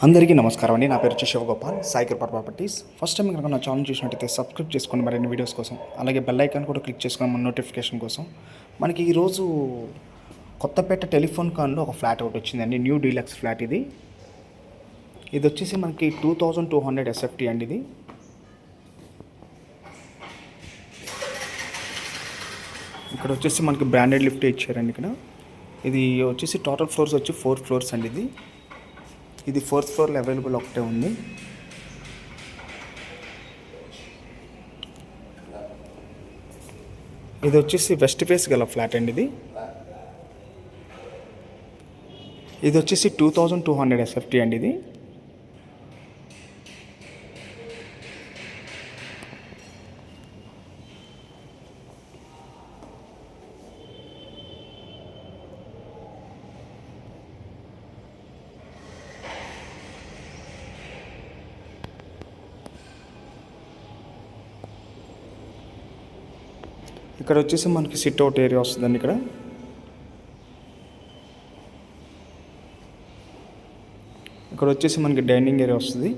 అందరికీ నమస్కారం అండి. నా పేరు వచ్చి శివగోపాల్, సాయి కృపా ప్రాపర్టీస్. ఫస్ట్ టైం కనుక నా ఛానల్ చూసినట్టయితే సబ్స్క్రైబ్ చేసుకోండి మరిన్ని వీడియోస్ కోసం. అలాగే బెల్ ఐకాన్ కూడా క్లిక్ చేసుకుని మన నోటిఫికేషన్ కోసం. మనకి ఈరోజు కొత్తపేట టెలిఫోన్ కాన్లో ఒక ఫ్లాట్ ఒకటి వచ్చిందండి. న్యూ డీలక్స్ ఫ్లాట్ ఇది. ఇది వచ్చేసి మనకి 2200 ఎస్ఎఫ్టీ అండి. ఇది ఇక్కడ వచ్చేసి మనకి బ్రాండెడ్ లిఫ్ట్ ఇచ్చారండి. ఇక్కడ ఇది వచ్చేసి టోటల్ ఫ్లోర్స్ వచ్చి 4 ఫ్లోర్స్ అండి. ఇది 4th ఫ్లోర్లో అవైలబుల్ ఒకటే ఉంది. ఇది వచ్చేసి వెస్ట్ ఫేస్ గల ఫ్లాట్ అండి. ఇది వచ్చేసి 2200 ఎస్ఎఫ్టీ అండి. ఇది ఇక్కడ వచ్చేసి మనకి సిట్ అవుట్ ఏరియా వస్తుందండి. ఇక్కడ వచ్చేసి మనకి డైనింగ్ ఏరియా వస్తుంది.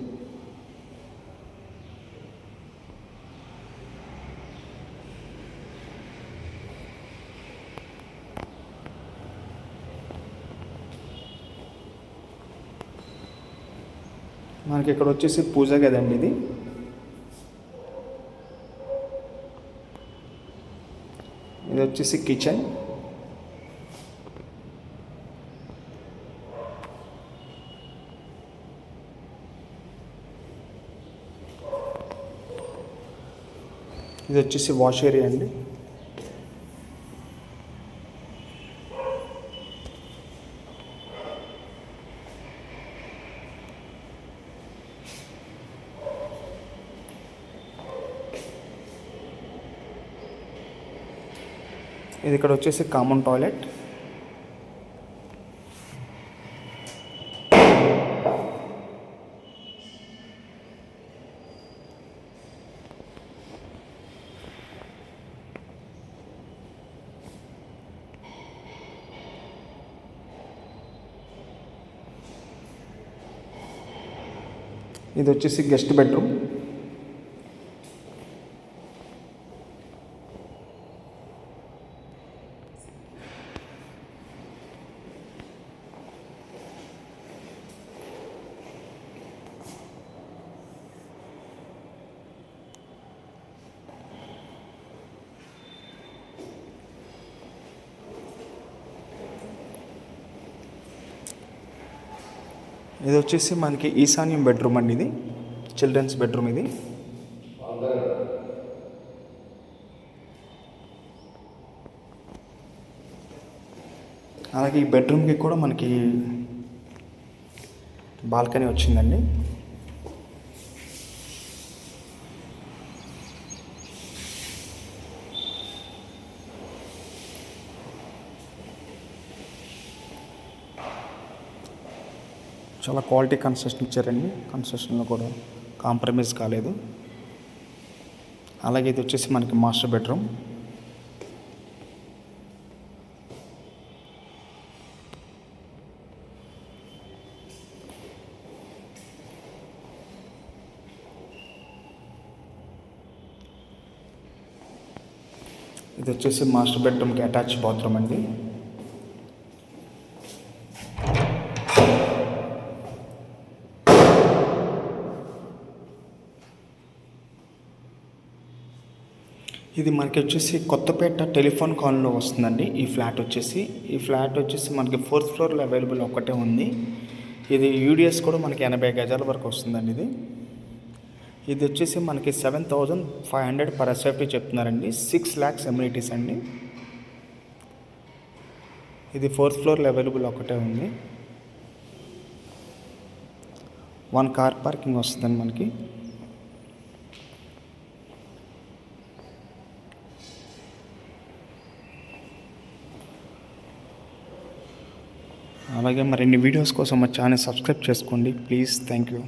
మనకి ఇక్కడ వచ్చేసి పూజ గది అండి. ఇది వచ్చేసి కిచెన్. ఇది వచ్చేసి వాష్ ఏరియా అండి. ఇది ఇక్కడ వచ్చేసి కామన్ టాయిలెట్. ఇది వచ్చేసి గెస్ట్ బెడ్రూమ్. ఇది వచ్చేసి మనకి ఈశాన్యం బెడ్రూమ్ అండి. ఇది చిల్డ్రన్స్ బెడ్రూమ్. ఇది అలాగే ఈ బెడ్రూమ్కి కూడా మనకి బాల్కనీ వచ్చిందండి. చాలా క్వాలిటీ కన్స్ట్రక్షన్ ఇచ్చారండి. కన్స్ట్రక్షన్లో కూడా కాంప్రమైజ్ కాలేదు. అలాగే ఇది వచ్చేసి మనకి మాస్టర్ బెడ్రూమ్. ఇది వచ్చేసి మాస్టర్ బెడ్రూమ్కి అటాచ్ బాత్రూమ్ అండి. ఇది మనకి వచ్చేసి కొత్తపేట టెలిఫోన్ కాలనీలో వస్తుందండి. ఈ ఫ్లాట్ వచ్చేసి మనకి 4th ఫ్లోర్లో అవైలబుల్ ఒకటే ఉంది. ఇది యూడిఎస్ కూడా మనకి 80 గజాల వరకు వస్తుందండి. ఇది వచ్చేసి మనకి 7500 పర్ ఎస్ఎఫ్టీ చెప్తున్నారండి. 6 lakhs ఎమ్యూనిటీస్ అండి. ఇది 4th ఫ్లోర్లో అవైలబుల్ ఒకటే ఉంది. 1 కార్ పార్కింగ్ వస్తుందండి మనకి. అలాగే మరిన్ని వీడియోస్ కోసం మా ఛానల్ సబ్స్క్రైబ్ చేసుకోండి ప్లీజ్. Thank you.